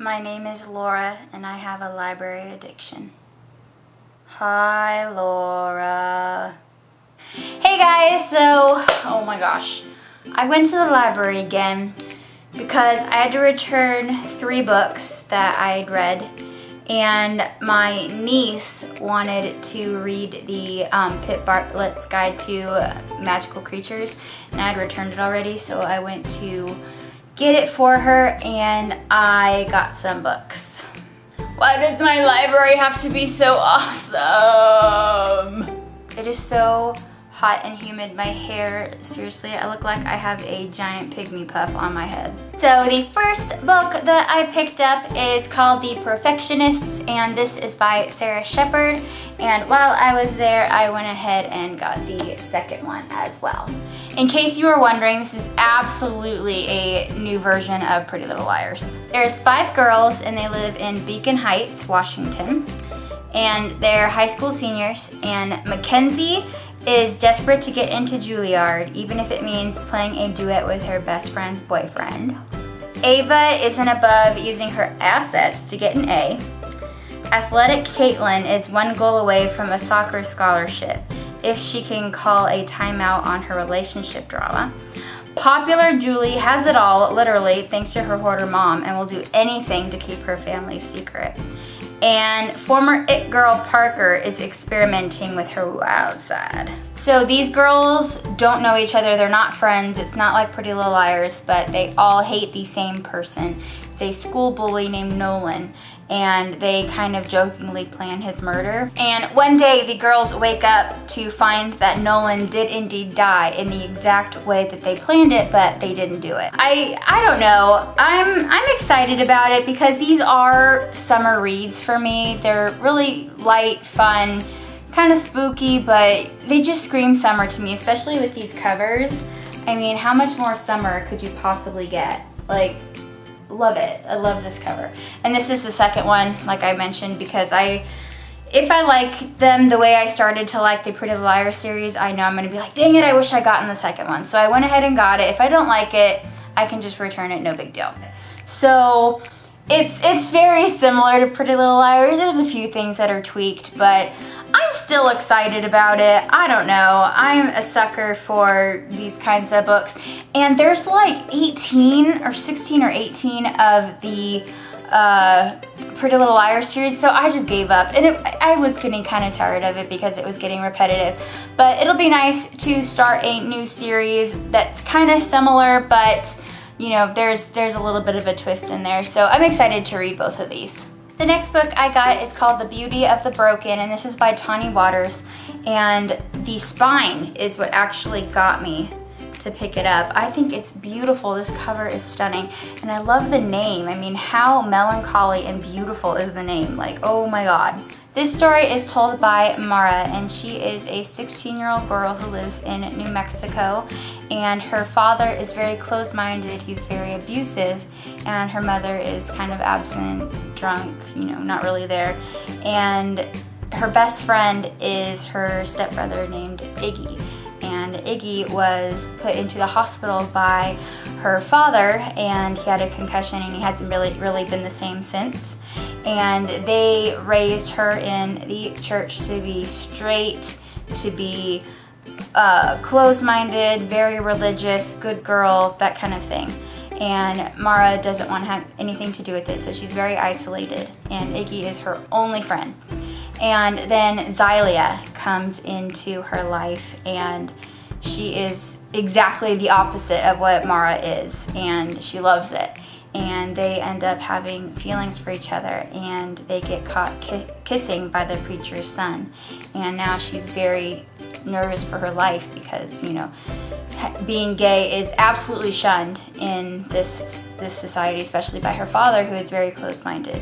My name is Laura, and I have a library addiction. Hi, Laura. Hey guys, so, oh my gosh. I went to the library again because I had to return 3 books that I'd read, and my niece wanted to read the Pitt Bartlett's Guide to Magical Creatures, and I had returned it already, so I went to get it for her, and I got some books. Why does my library have to be so awesome? It is so hot and humid. My hair, seriously, I look like I have a giant pygmy puff on my head. So the first book that I picked up is called The Perfectionists, and this is by Sara Shepard. And while I was there, I went ahead and got the second one as well. In case you were wondering, this is absolutely a new version of Pretty Little Liars. There's 5 girls, and they live in Beacon Heights, Washington, and they're high school seniors, and Mackenzie is desperate to get into Juilliard, even if it means playing a duet with her best friend's boyfriend. Ava isn't above using her assets to get an A. Athletic Caitlin is 1 goal away from a soccer scholarship if she can call a timeout on her relationship drama. Popular Julie has it all, literally, thanks to her hoarder mom, and will do anything to keep her family's secret. And former it girl Parker is experimenting with her wild side. So these girls don't know each other, they're not friends, it's not like Pretty Little Liars, but they all hate the same person. It's a school bully named Nolan, and they kind of jokingly plan his murder. And one day the girls wake up to find that Nolan did indeed die in the exact way that they planned it, but they didn't do it. I don't know. I'm excited about it because these are summer reads for me. They're really light, fun, kind of spooky, but they just scream summer to me, especially with these covers. I mean, how much more summer could you possibly get? Like, love it. I love this cover. And this is the second one, like I mentioned, because if I like them the way I started to like the Pretty Little Liars series, I know I'm going to be like, dang it, I wish I got in the second one. So I went ahead and got it. If I don't like it, I can just return it, no big deal. So it's very similar to Pretty Little Liars. There's a few things that are tweaked, but I'm still excited about it. I don't know. I'm a sucker for these kinds of books. And there's like 18 or 16 or 18 of the Pretty Little Liars series, so I just gave up. And I was getting kind of tired of it because it was getting repetitive. But it'll be nice to start a new series that's kind of similar, but you know, there's a little bit of a twist in there. So I'm excited to read both of these. The next book I got is called The Beauty of the Broken, and this is by Tawni Waters, and the spine is what actually got me to pick it up. I think it's beautiful. This cover is stunning, and I love the name. I mean, how melancholy and beautiful is the name? Like, oh my god. This story is told by Mara, and she is a 16-year-old girl who lives in New Mexico, and her father is very close-minded, he's very abusive, and her mother is kind of absent, drunk, you know, not really there. And her best friend is her stepbrother named Iggy, and Iggy was put into the hospital by her father, and he had a concussion, and he hasn't really been the same since. And they raised her in the church to be straight, to be closed-minded, very religious, good girl, that kind of thing. And Mara doesn't want to have anything to do with it, so she's very isolated, and Iggy is her only friend. And then Xylia comes into her life, and she is exactly the opposite of what Mara is, and she loves it. And they end up having feelings for each other, and they get caught kissing by the preacher's son. And now she's very nervous for her life because, you know, being gay is absolutely shunned in this society, especially by her father, who is very close-minded.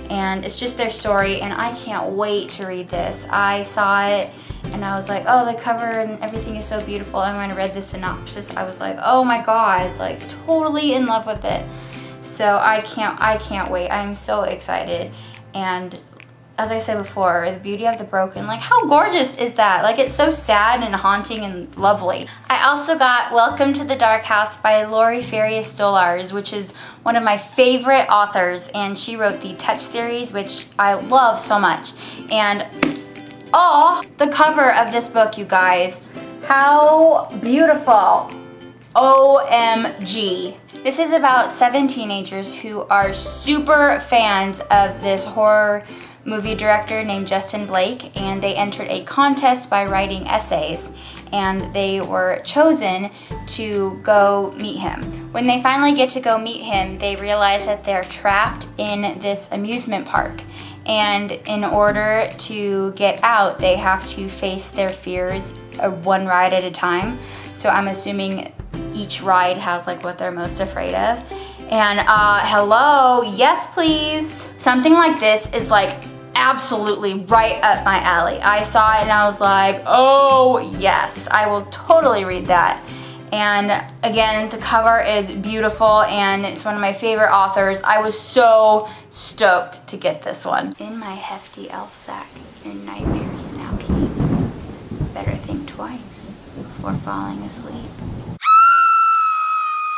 And it's just their story, and I can't wait to read this. I saw it and I was like, oh, the cover and everything is so beautiful. And when I read the synopsis, I was like, oh my god, like totally in love with it. So I can't wait. I'm so excited. And as I said before, The Beauty of the Broken. Like, how gorgeous is that? Like, it's so sad and haunting and lovely. I also got Welcome to the Dark House by Laurie Stolarz, which is one of my favorite authors, and she wrote the Touch series, which I love so much. And oh, the cover of this book, you guys. How beautiful. OMG. This is about 7 teenagers who are super fans of this horror movie director named Justin Blake, and they entered a contest by writing essays, and they were chosen to go meet him. When they finally get to go meet him, they realize that they're trapped in this amusement park, and in order to get out, they have to face their fears one ride at a time. So I'm assuming each ride has like what they're most afraid of. And hello, yes please. Something like this is like absolutely right up my alley. I saw it and I was like, oh yes, I will totally read that. And again, the cover is beautiful and it's one of my favorite authors. I was so stoked to get this one. In my hefty elf sack, your nightmares now keep. Better think twice before falling asleep.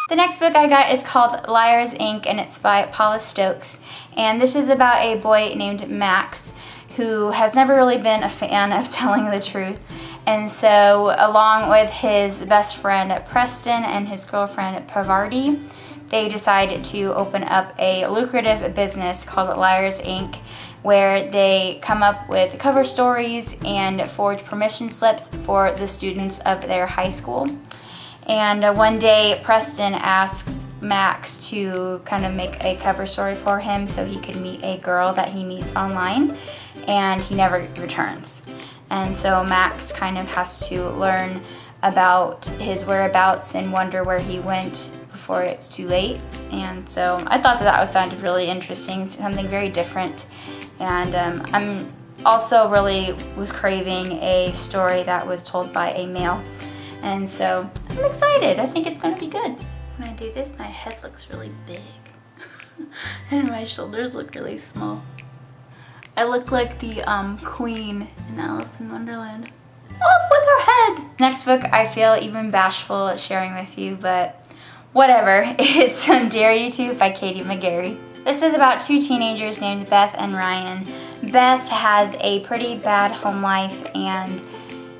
The next book I got is called Liars, Inc. and it's by Paula Stokes. And this is about a boy named Max who has never really been a fan of telling the truth. And so along with his best friend Preston and his girlfriend Verday, they decided to open up a lucrative business called Liars, Inc., where they come up with cover stories and forge permission slips for the students of their high school. And one day, Preston asks Max to kind of make a cover story for him so he could meet a girl that he meets online, and he never returns. And so Max kind of has to learn about his whereabouts and wonder where he went before it's too late. And so I thought that sounded really interesting, something very different. And I'm also really was craving a story that was told by a male. And so I'm excited. I think it's gonna be good. When I do this, my head looks really big and my shoulders look really small. I look like the queen in Alice in Wonderland. Off with her head! Next book I feel even bashful at sharing with you, but whatever. It's Dare You To by McGarry. This is about 2 teenagers named Beth and Ryan. Beth has a pretty bad home life and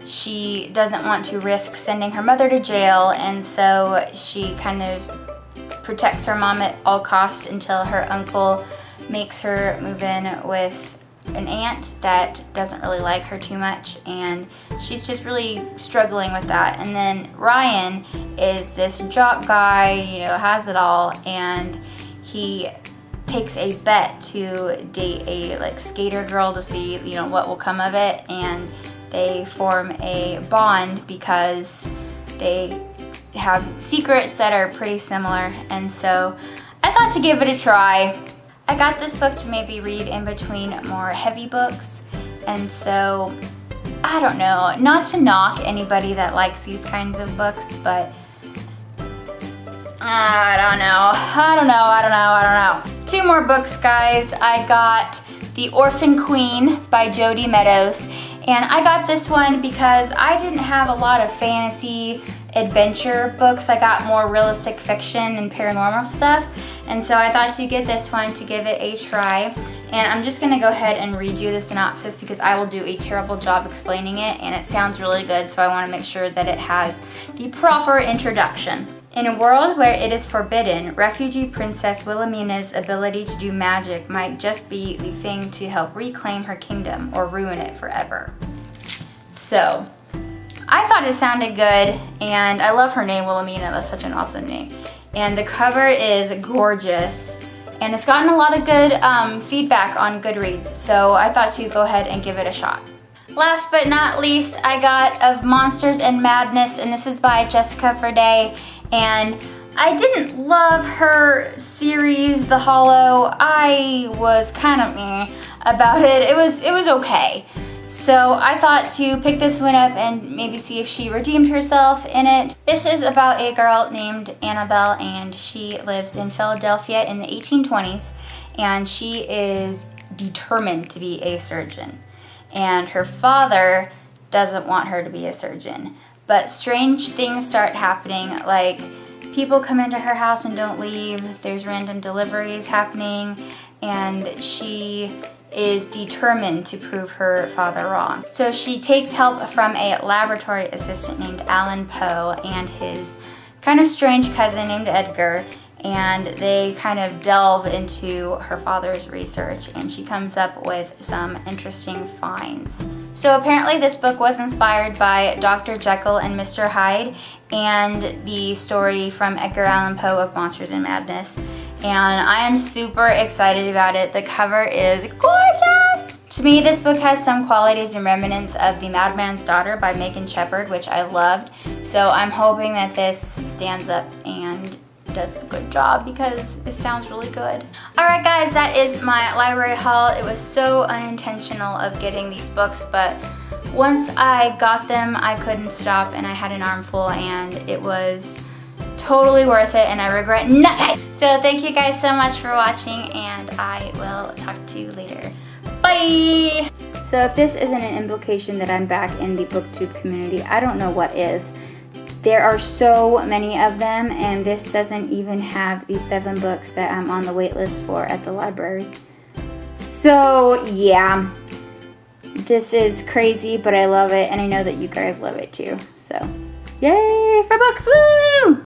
she doesn't want to risk sending her mother to jail, and so she kind of protects her mom at all costs until her uncle makes her move in with an aunt that doesn't really like her too much, and she's just really struggling with that. And then Ryan is this jock guy, you know, has it all, and he takes a bet to date a like skater girl to see, you know, what will come of it, and they form a bond because they have secrets that are pretty similar. And so I thought to give it a try. I got this book to maybe read in between more heavy books, and so I don't know, not to knock anybody that likes these kinds of books, but I don't know. 2 more books, guys. I got The Orphan Queen by Jodi, Meadows. And I got this one because I didn't have a lot of fantasy adventure books. I got more realistic fiction and paranormal stuff. And so I thought to get this one to give it a try. And I'm just gonna go ahead and read you the synopsis because I will do a terrible job explaining it and it sounds really good, so I wanna make sure that it has the proper introduction. In a world where it is forbidden, refugee Princess Wilhelmina's ability to do magic might just be the thing to help reclaim her kingdom or ruin it forever. So, I thought it sounded good, and I love her name, Wilhelmina. That's such an awesome name. And the cover is gorgeous, and it's gotten a lot of good feedback on Goodreads, so I thought to go ahead and give it a shot. Last but not least, I got Of Monsters and Madness, and this is by Jessica Verday. And I didn't love her series, The Hollow. I was kind of meh about it. It was okay. So I thought to pick this one up and maybe see if she redeemed herself in it. This is about a girl named Annabelle, and she lives in Philadelphia in the 1820s, and she is determined to be a surgeon. And her father doesn't want her to be a surgeon. But strange things start happening, like people come into her house and don't leave. There's random deliveries happening, and she is determined to prove her father wrong. So she takes help from a laboratory assistant named Alan Poe and his kind of strange cousin named Edgar, and they kind of delve into her father's research, and she comes up with some interesting finds. So apparently this book was inspired by Dr. Jekyll and Mr. Hyde and the story from Edgar Allan Poe of Monsters and Madness. And I am super excited about it. The cover is gorgeous! To me, this book has some qualities and remnants of The Madman's Daughter by Megan Shepard, which I loved. So I'm hoping that this stands up and does a good job because it sounds really good. Alright guys, that is my library haul. It was so unintentional of getting these books, but once I got them, I couldn't stop, and I had an armful, and it was totally worth it, and I regret nothing. So thank you guys so much for watching, and I will talk to you later. Bye! So if this isn't an implication that I'm back in the booktube community, I don't know what is. There are so many of them, and this doesn't even have the 7 books that I'm on the wait list for at the library. So yeah, this is crazy, but I love it, and I know that you guys love it too. So yay for books, woo!